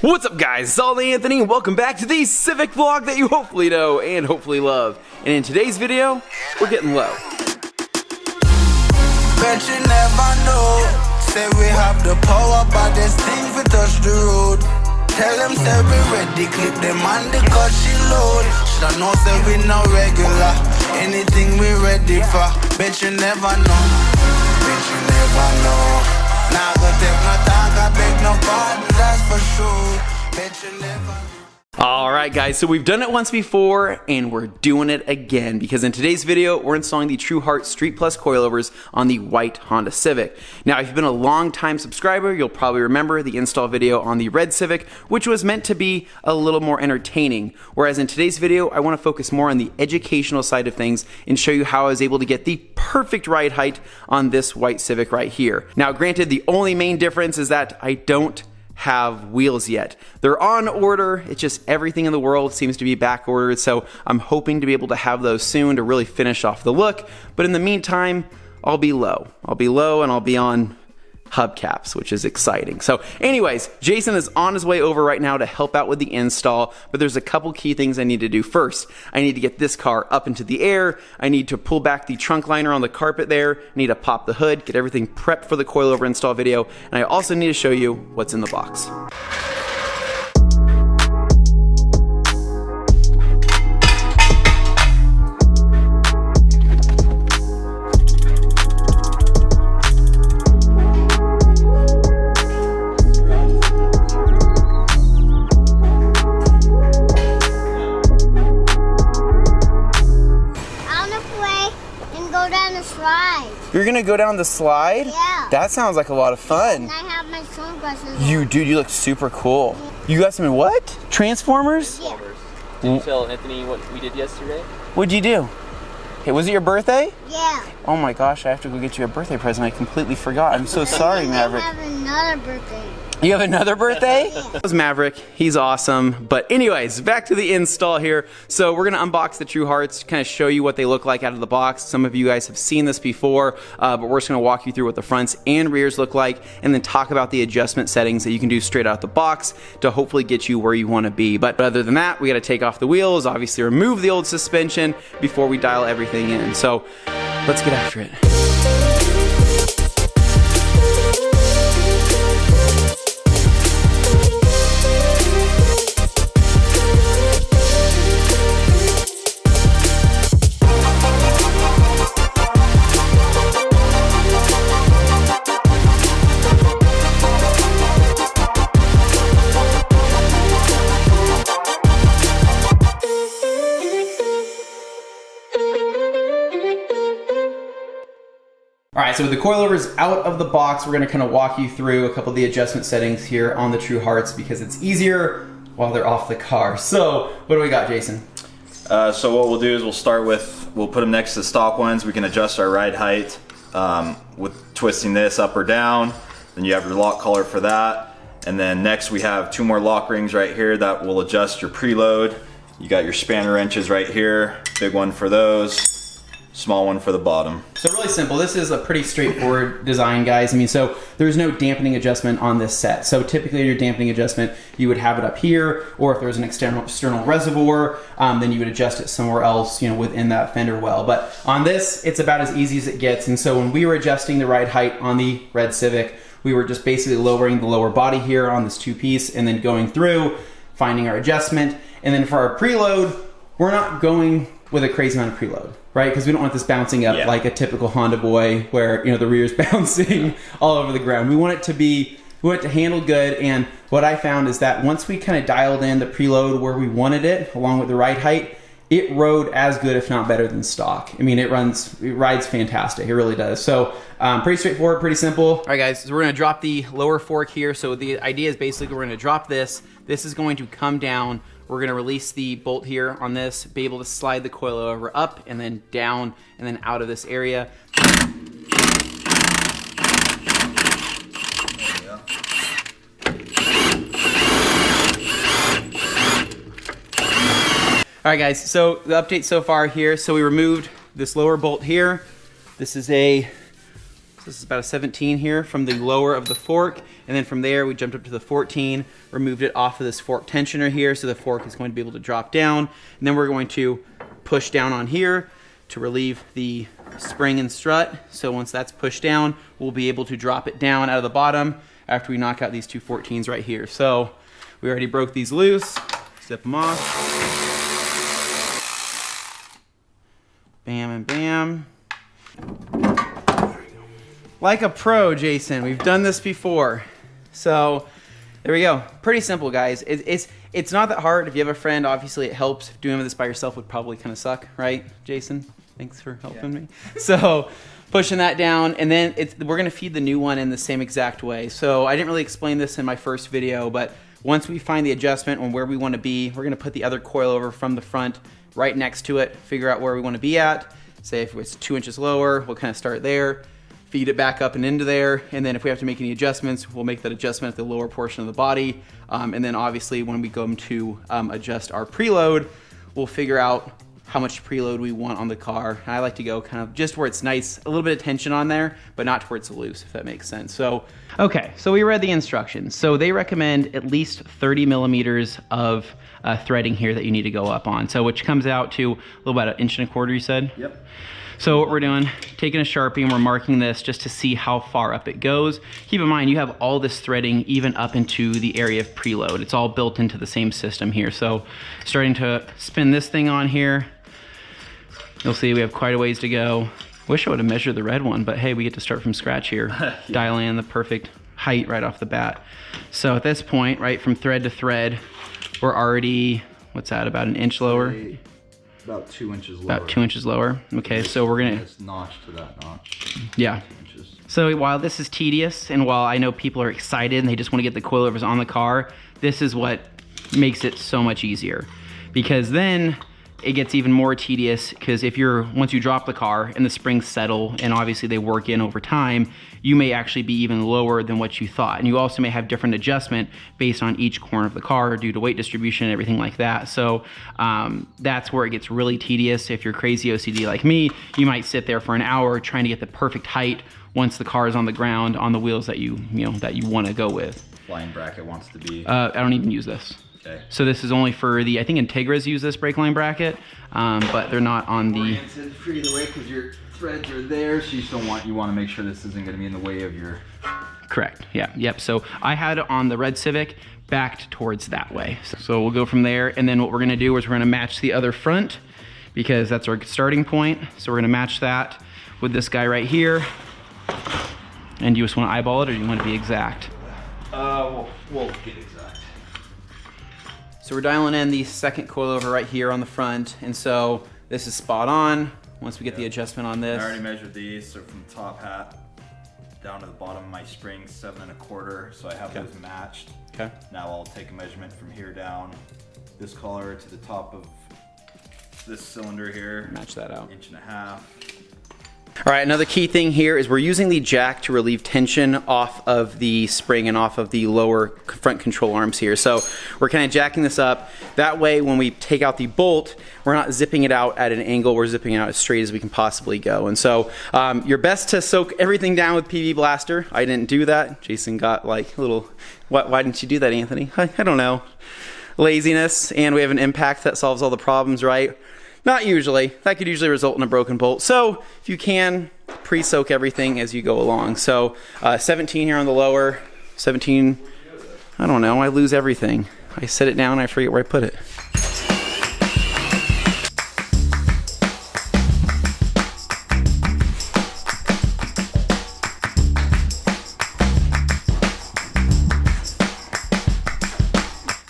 What's up guys, it's ALLDAYANTHONY and welcome back to the Civic vlog that you hopefully know and hopefully love. And in today's video, we're getting low. Bet you never know. Say we have the power, but this thing we touch the road. Tell them say we ready, clip them on the cut she load. Should I know say we no regular, anything we ready for. Bet you never know, bet you never know. Now go take no talk, I beg no pardon, that's for sure. Bet you never know. Alright guys, so we've done it once before and we're doing it again because in today's video we're installing the TruHart Street Plus Coilovers on the white Honda Civic. Now if you've been a long time subscriber, you'll probably remember the install video on the red Civic, which was meant to be a little more entertaining. Whereas in today's video I want to focus more on the educational side of things and show you how I was able to get the perfect ride height on this white Civic right here. Now granted, the only main difference is that I don't have wheels yet. They're on order, it's just everything in the world seems to be back ordered, so I'm hoping to be able to have those soon to really finish off the look. But in the meantime, I'll be low and I'll be on hubcaps, which is exciting. So anyways, Jason is on his way over right now to help out with the install, but there's a couple key things I need to do. First, I need to get this car up into the air. I need to pull back the trunk liner on the carpet there. I need to pop the hood, get everything prepped for the coilover install video, and I also need to show you what's in the box. You're gonna go down the slide? Yeah. That sounds like a lot of fun. And I have my sunglasses on. Dude, you look super cool. You got some what? Transformers? Yeah. Did you tell Anthony what we did yesterday? What'd you do? Hey, was it your birthday? Yeah. Oh my gosh, I have to go get you a birthday present. I completely forgot. I'm so sorry, Maverick. I have another birthday. You have another birthday? Yeah. That was Maverick. He's awesome. But anyways, back to the install here. So we're gonna unbox the TruHarts, kind of show you what they look like out of the box. Some of you guys have seen this before, but we're just gonna walk you through what the fronts and rears look like, and then talk about the adjustment settings that you can do straight out the box to hopefully get you where you wanna be. But other than that, we gotta take off the wheels, obviously remove the old suspension before we dial everything in. So let's get after it. Alright, so with the coilovers out of the box, we're going to kind of walk you through a couple of the adjustment settings here on the TruHarts because it's easier while they're off the car. So, what do we got, Jason? So what we'll do is we'll put them next to the stock ones. We can adjust our ride height with twisting this up or down. Then you have your lock collar for that. And then next we have two more lock rings right here that will adjust your preload. You got your spanner wrenches right here, big one for those. Small one for the bottom. So really simple. This is a pretty straightforward design, guys. I mean, so there's no dampening adjustment on this set. So typically your dampening adjustment, you would have it up here, or if there's an external reservoir, then you would adjust it somewhere else, you know, within that fender well. But on this, it's about as easy as it gets. And so when we were adjusting the ride height on the red Civic, we were just basically lowering the lower body here on this two-piece and then going through, finding our adjustment. And then for our preload, we're not going with a crazy amount of preload, right? Because we don't want this bouncing up like a typical Honda boy where, you know, the rear's bouncing all over the ground. We want it to handle good. And what I found is that once we kind of dialed in the preload where we wanted it, along with the ride height, it rode as good, if not better than stock. I mean, it rides fantastic. It really does. So pretty straightforward, pretty simple. All right, guys, so we're gonna drop the lower fork here. So the idea is basically we're gonna drop this. This is going to come down. We're gonna release the bolt here on this, be able to slide the coilover up and then down and then out of this area. All right, guys, so the update so far here, so we removed this lower bolt here. This is about a 17 here from the lower of the fork, And then from there, we jumped up to the 14, removed it off of this fork tensioner here, so the fork is going to be able to drop down. And then we're going to push down on here to relieve the spring and strut. So once that's pushed down, we'll be able to drop it down out of the bottom after we knock out these two 14s right here. So we already broke these loose, zip them off. Bam and bam. Like a pro, Jason, we've done this before. So there we go. Pretty simple, guys. It's not that hard. If you have a friend, obviously it helps. Doing this by yourself would probably kind of suck, right, Jason? Thanks for helping me. So pushing that down, and then we're gonna feed the new one in the same exact way. So I didn't really explain this in my first video, but once we find the adjustment on where we want to be, we're gonna put the other coilover from the front right next to it, figure out where we want to be at. Say if it's 2 inches lower, we'll kind of start there, feed it back up and into there, and then if we have to make any adjustments, we'll make that adjustment at the lower portion of the body. And then obviously when we go to adjust our preload, we'll figure out how much preload we want on the car. And I like to go kind of just where it's nice, a little bit of tension on there, but not to where it's loose, if that makes sense. So, okay, so we read the instructions. So they recommend at least 30 millimeters of threading here that you need to go up on. So which comes out to a little about 1.25 inches, you said? Yep. So what we're doing, taking a Sharpie and we're marking this just to see how far up it goes. Keep in mind, you have all this threading even up into the area of preload. It's all built into the same system here. So starting to spin this thing on here, you'll see we have quite a ways to go. Wish I would have measured the red one, but hey, we get to start from scratch here. Yeah. Dial in the perfect height right off the bat. So at this point, right, from thread to thread, we're already, what's that, about 1 inch lower? About 2 inches lower. About 2 inches lower. Okay, so we're gonna... It's notch to that notch. Yeah. So while this is tedious, and while I know people are excited and they just want to get the coilovers on the car, this is what makes it so much easier. Because then it gets even more tedious, because once you drop the car and the springs settle and obviously they work in over time, you may actually be even lower than what you thought. And you also may have different adjustment based on each corner of the car due to weight distribution and everything like that. So that's where it gets really tedious. If you're crazy OCD like me, you might sit there for an hour trying to get the perfect height once the car is on the ground on the wheels that you want to go with. Flying bracket wants to be... I don't even use this. Okay. So this is only for I think Integras use this brake line bracket, but they're not on the... Oriented for either way, because your threads are there, so you want to make sure this isn't going to be in the way of your... Correct, yeah, yep. So I had it on the red Civic backed towards that way. So we'll go from there, and then what we're gonna do is we're gonna match the other front, because that's our starting point. So we're gonna match that with this guy right here. And you just wanna eyeball it, or do you want to be exact? We'll get exact. So we're dialing in the second coilover right here on the front, and so this is spot on once we get the adjustment on this. I already measured these, so from the top hat down to the bottom of my springs, 7 1/4, so I have those matched. Okay. Now I'll take a measurement from here down, this collar to the top of this cylinder here. Match that out. 1.5 inches. All right, another key thing here is we're using the jack to relieve tension off of the spring and off of the lower front control arms here. So we're kind of jacking this up. That way, when we take out the bolt, we're not zipping it out at an angle, we're zipping it out as straight as we can possibly go. And so you're best to soak everything down with PV Blaster. I didn't do that. Jason got like a little, why didn't you do that, Anthony? I don't know. Laziness, and we have an impact that solves all the problems, right? Not usually. That could usually result in a broken bolt. So if you can, pre-soak everything as you go along. So 17 here on the lower, 17, I don't know, I lose everything. I set it down, I forget where I put it.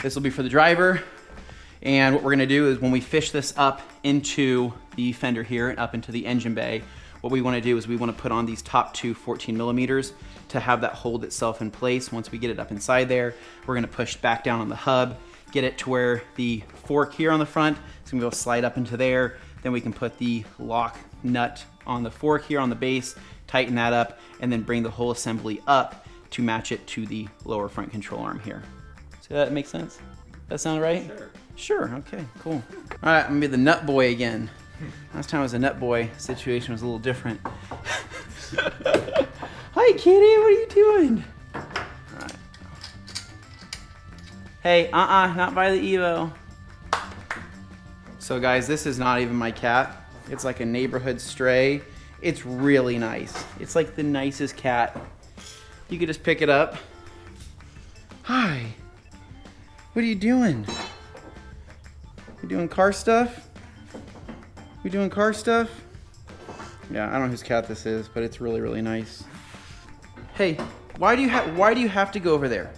This will be for the driver. And what we're gonna do is when we fish this up into the fender here and up into the engine bay, what we wanna do is we wanna put on these top two 14 millimeters to have that hold itself in place. Once we get it up inside there, we're gonna push back down on the hub, get it to where the fork here on the front is gonna be able to slide up into there. Then we can put the lock nut on the fork here on the base, tighten that up, and then bring the whole assembly up to match it to the lower front control arm here. So that makes sense? That sound right? Sure. Sure, okay, cool. All right, I'm gonna be the nut boy again. Last time I was a nut boy, situation was a little different. Hi, kitty, what are you doing? All right, Hey, not by the Evo. So guys, this is not even my cat. It's like a neighborhood stray. It's really nice. It's like the nicest cat. You could just pick it up. Hi. What are you doing? You doing car stuff? We doing car stuff? Yeah, I don't know whose cat this is, but it's really, really nice. Hey, why do you have to go over there?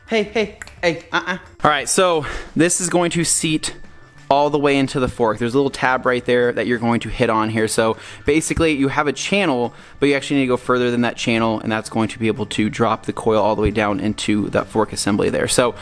Hey, All right, so this is going to seat all the way into the fork. There's a little tab right there that you're going to hit on here. So basically you have a channel, but you actually need to go further than that channel, and that's going to be able to drop the coil all the way down into that fork assembly there. So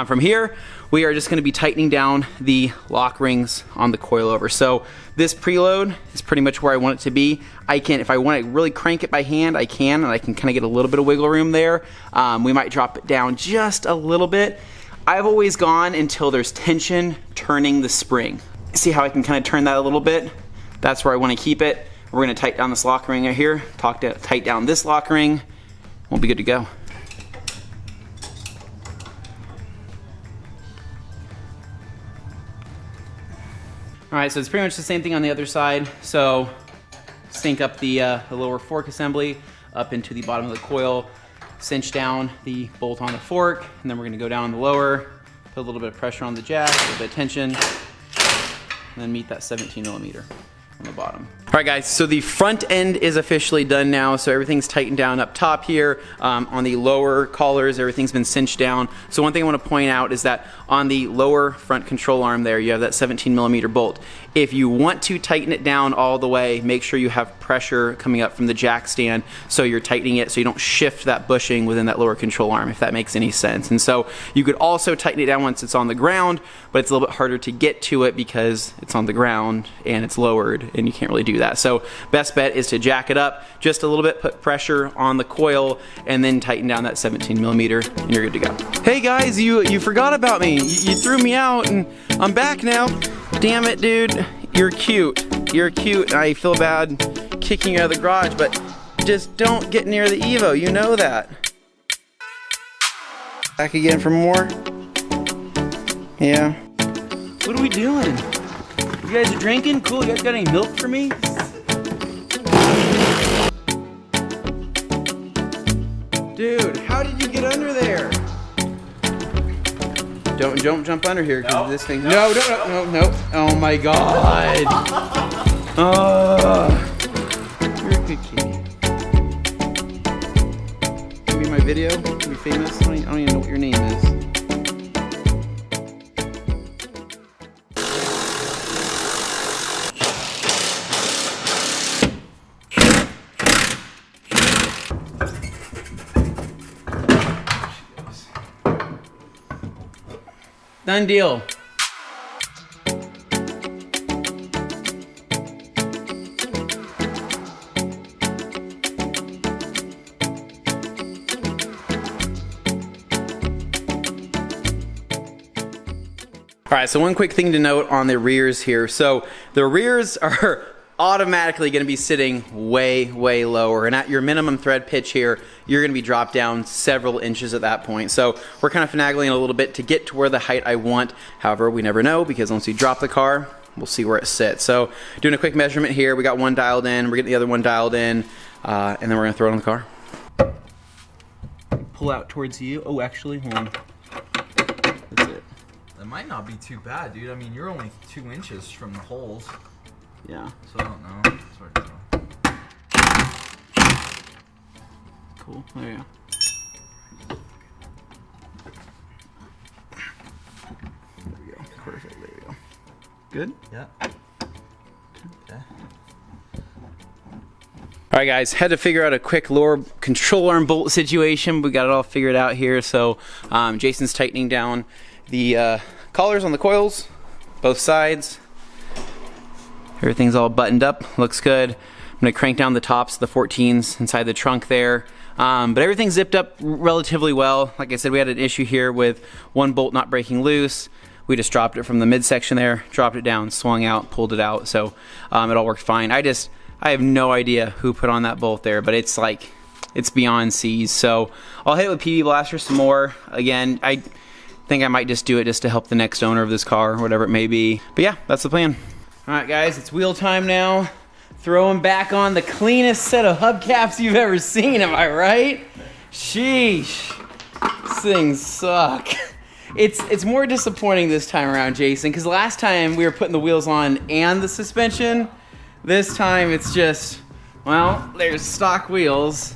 from here, we are just going to be tightening down the lock rings on the coilover. So this preload is pretty much where I want it to be. I can, if I want to really crank it by hand, I can, and I can kind of get a little bit of wiggle room there. We might drop it down just a little bit. I've always gone until there's tension turning the spring. See how I can kind of turn that a little bit? That's where I want to keep it. We're going to tighten down this lock ring right here, tighten down this lock ring. We'll be good to go. All right, so it's pretty much the same thing on the other side. So sink up the lower fork assembly up into the bottom of the coil, cinch down the bolt on the fork, and then we're gonna go down the lower, put a little bit of pressure on the jack, a little bit of tension, and then meet that 17 millimeter on the bottom. All right guys, so the front end is officially done now. So everything's tightened down up top here. On the lower collars, everything's been cinched down. So one thing I want to point out is that on the lower front control arm there, you have that 17 millimeter bolt. If you want to tighten it down all the way, make sure you have pressure coming up from the jack stand, so you're tightening it so you don't shift that bushing within that lower control arm, if that makes any sense. And so you could also tighten it down once it's on the ground, but it's a little bit harder to get to it because it's on the ground and it's lowered and you can't really do that. So best bet is to jack it up just a little bit, put pressure on the coil, and then tighten down that 17 millimeter, and you're good to go. Hey guys, you forgot about me. You threw me out, and I'm back now. Damn it, dude. You're cute. You're cute, and I feel bad kicking you out of the garage, but just don't get near the Evo. You know that. Back again for more? Yeah. What are we doing? You guys are drinking? Cool. You guys got any milk for me? Dude, how did you get under there? Don't jump under here, because this thing. No. Oh my god. You're a good kitty. Can you be my video? Can you be famous? I don't even know what your name is. Done deal. All right, so one quick thing to note on the rears here. So the rears are automatically going to be sitting way lower, and at your minimum thread pitch here, you're going to be dropped down several inches at that point. So we're kind of finagling a little bit to get to where the height I want. However, we never know, because once we drop the car, we'll see where it sits. So doing a quick measurement here, we got one dialed in, we're getting the other one dialed in, and then we're going to throw it on the car. Pull out towards you. Oh, actually, hold on. That's it. That might not be too bad, dude. I mean, you're only 2 inches from the holes. Yeah. So I don't know. It's hard to tell. Cool. There you go. There we go. Perfect. There we go. Good? Yeah. Okay. All right, guys. Had to figure out a quick lower control arm bolt situation. We got it all figured out here. So Jason's tightening down the collars on the coils, both sides. Everything's all buttoned up, looks good. I'm gonna crank down the tops of the 14s inside the trunk there. But everything's zipped up relatively well. Like I said, we had an issue here with one bolt not breaking loose. We just dropped it from the midsection there, dropped it down, swung out, pulled it out. So it all worked fine. I have no idea who put on that bolt there, but it's beyond C's. So I'll hit it with PB Blaster some more. Again, think I might just do it just to help the next owner of this car, or whatever it may be. But yeah, that's the plan. All right, guys, it's wheel time now. Throwing back on the cleanest set of hubcaps you've ever seen, am I right? Sheesh, these things suck. It's more disappointing this time around, Jason, because last time we were putting the wheels on and the suspension. This time it's just, well, there's stock wheels.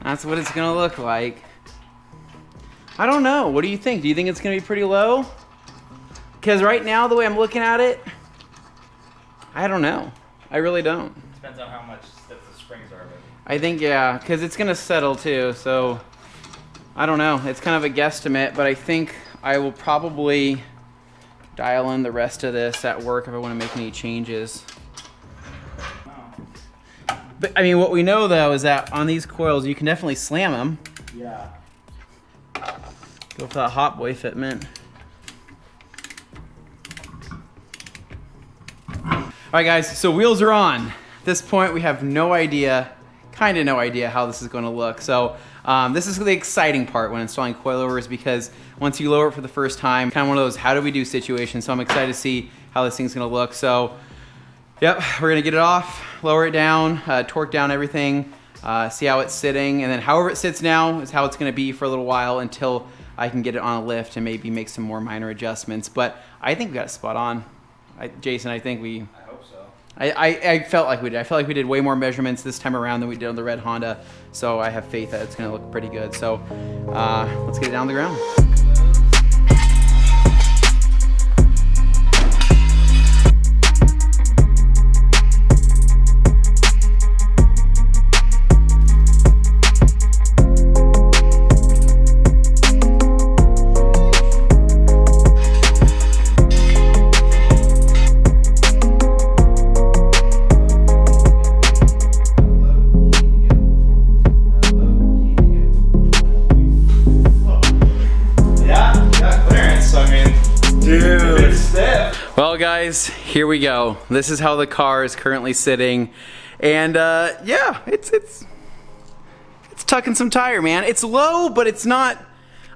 That's what it's gonna look like. I don't know, what do you think? Do you think it's gonna be pretty low? Because right now, the way I'm looking at it, I don't know. I really don't. Depends on how much stiff the springs are. Maybe. I think, yeah, because it's gonna settle too, so I don't know. It's kind of a guesstimate, but I think I will probably dial in the rest of this at work if I want to make any changes. But I mean, what we know though is that on these coils, you can definitely slam them. Yeah. Go for that hot boy fitment. All right, guys, so wheels are on. At this point, we have no idea, kind of no idea how this is going to look. So this is the exciting part when installing coilovers, because once you lower it for the first time, kind of one of those how do we do situations. So I'm excited to see how this thing's going to look. So yep, we're going to get it off, lower it down, torque down everything, see how it's sitting, and then however it sits now is how it's going to be for a little while until I can get it on a lift and maybe make some more minor adjustments. But I think we got it spot on. Jason, I think we... I hope so. I felt like we did. I felt like we did way more measurements this time around than we did on the red Honda. So I have faith that it's going to look pretty good. So let's get it down the ground. Well, guys, here we go. This is how the car is currently sitting, and yeah, it's tucking some tire, man. It's low, but it's not.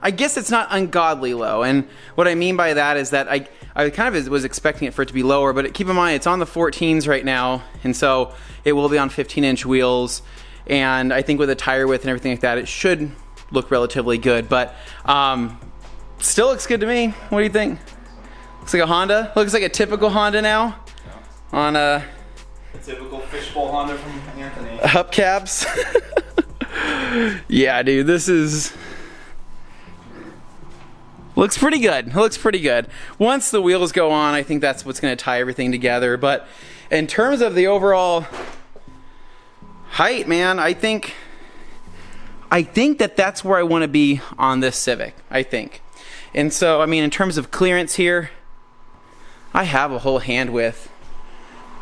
I guess it's not ungodly low. And what I mean by that is that I kind of was expecting it for it to be lower, but keep in mind it's on the 14s right now, and so it will be on 15-inch wheels. And I think with the tire width and everything like that, it should look relatively good. But still looks good to me. What do you think? Looks like a Honda. Looks like a typical Honda now. Yeah. On a typical fishbowl Honda from Anthony. Hubcaps. Yeah, dude, this is... Looks pretty good. Looks pretty good. Once the wheels go on, I think that's what's going to tie everything together. But in terms of the overall height, man, I think that that's where I want to be on this Civic, I think. And so, I mean, in terms of clearance here, I have a whole hand width.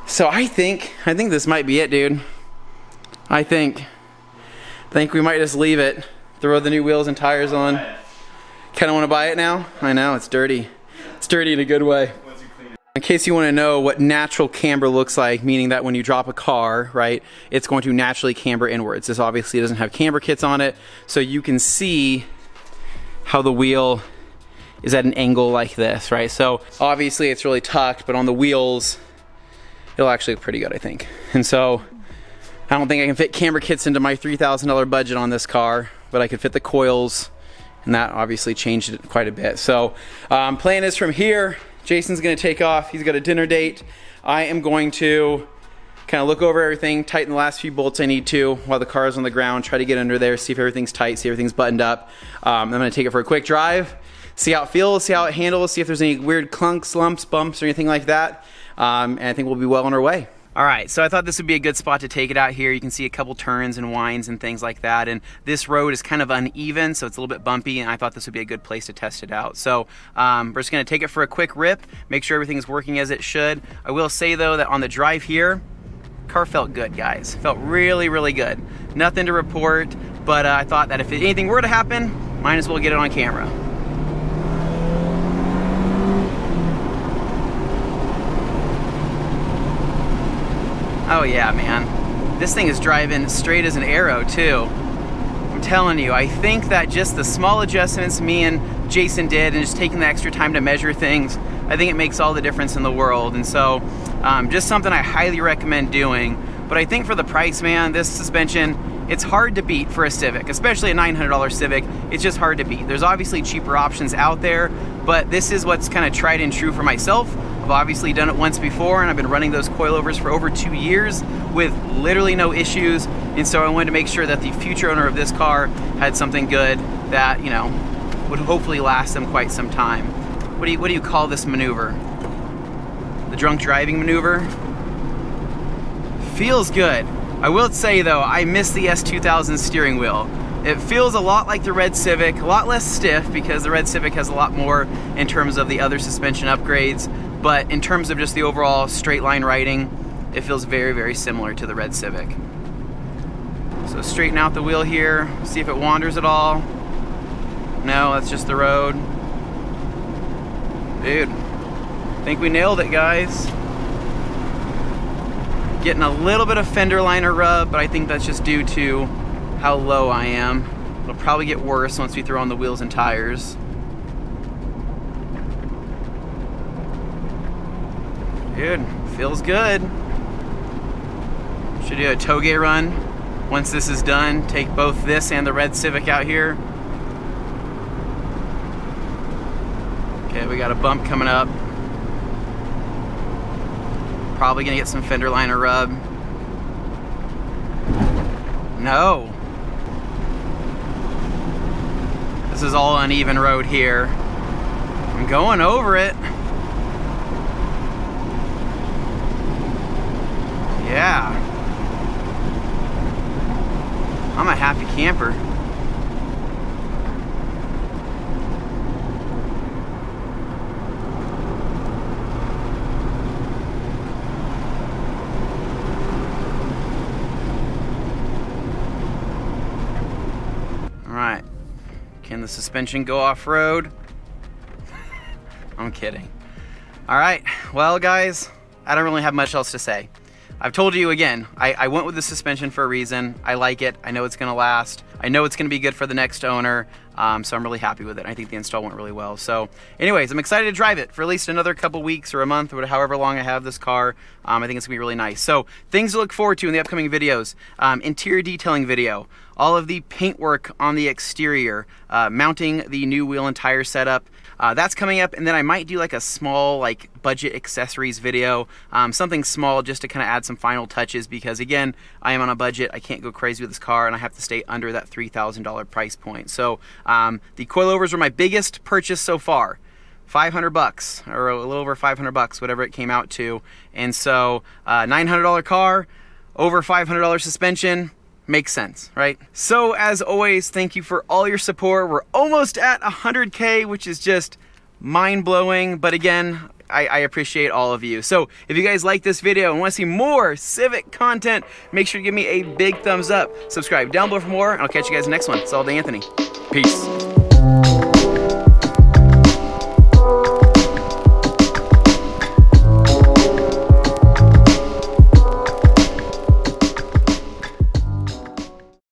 So I think this might be it, dude. I think we might just leave it, throw the new wheels and tires on. Kind of want to buy it now? I know, it's dirty. It's dirty in a good way. In case you want to know what natural camber looks like, meaning that when you drop a car, right, it's going to naturally camber inwards. This obviously doesn't have camber kits on it, so you can see how the wheel is at an angle like this, right? So obviously it's really tucked, but on the wheels, it'll actually look pretty good, I think. And so I don't think I can fit camber kits into my $3,000 budget on this car, but I could fit the coils, and that obviously changed it quite a bit. So plan is from here, Jason's gonna take off. He's got a dinner date. I am going to kind of look over everything, tighten the last few bolts I need to while the car is on the ground, try to get under there, see if everything's tight, see if everything's buttoned up. I'm gonna take it for a quick drive, see how it feels, see how it handles, see if there's any weird clunks, lumps, bumps, or anything like that. And I think we'll be well on our way. All right, so I thought this would be a good spot to take it out here. You can see a couple turns and winds and things like that. And this road is kind of uneven, so it's a little bit bumpy, and I thought this would be a good place to test it out. So we're just gonna take it for a quick rip, make sure everything's working as it should. I will say though that on the drive here, car felt good, guys. Felt really, really good. Nothing to report, but I thought that if anything were to happen, might as well get it on camera. Oh yeah, man. This thing is driving straight as an arrow too. I'm telling you, I think that just the small adjustments me and Jason did and just taking the extra time to measure things, I think it makes all the difference in the world. And so just something I highly recommend doing. But I think for the price, man, this suspension, it's hard to beat for a Civic, especially a $900 Civic. It's just hard to beat. There's obviously cheaper options out there, but this is what's kind of tried and true for myself. I've obviously done it once before, and I've been running those coilovers for over 2 years with literally no issues. And so I wanted to make sure that the future owner of this car had something good that, you know, would hopefully last them quite some time. What do you call this maneuver? The drunk driving maneuver? Feels good. I will say though, I miss the S2000 steering wheel. It feels a lot like the red Civic, a lot less stiff because the red Civic has a lot more in terms of the other suspension upgrades, but in terms of just the overall straight line riding, it feels very, very similar to the red Civic. So straighten out the wheel here, see if it wanders at all. No, that's just the road. Dude, I think we nailed it, guys. Getting a little bit of fender liner rub, but I think that's just due to how low I am. It'll probably get worse once we throw on the wheels and tires. Dude, feels good. Should do a toge run once this is done. Take both this and the red Civic out here. Okay, we got a bump coming up. Probably gonna get some fender liner rub. No. This is all uneven road here. I'm going over it. Yeah. I'm a happy camper. Alright, can the suspension go off-road? I'm kidding. Alright, well guys, I don't really have much else to say. I've told you again, I went with the suspension for a reason. I like it, I know it's gonna last. I know it's gonna be good for the next owner, so I'm really happy with it. I think the install went really well. So anyways, I'm excited to drive it for at least another couple weeks or a month or however long I have this car. I think it's gonna be really nice. So things to look forward to in the upcoming videos. Interior detailing video, all of the paintwork on the exterior, mounting the new wheel and tire setup. That's coming up, and then I might do like a small like budget accessories video, something small just to kind of add some final touches because again, I am on a budget. I can't go crazy with this car and I have to stay under that $3,000 price point. So the coilovers were my biggest purchase so far. $500 or a little over $500, whatever it came out to. And so $900 car, over $500 suspension, makes sense, right? So as always, thank you for all your support. We're almost at 100K, which is just mind-blowing. But again, I appreciate all of you. So if you guys like this video and want to see more Civic content, make sure to give me a big thumbs up. Subscribe down below for more, and I'll catch you guys next one. It's All Day Anthony. Peace.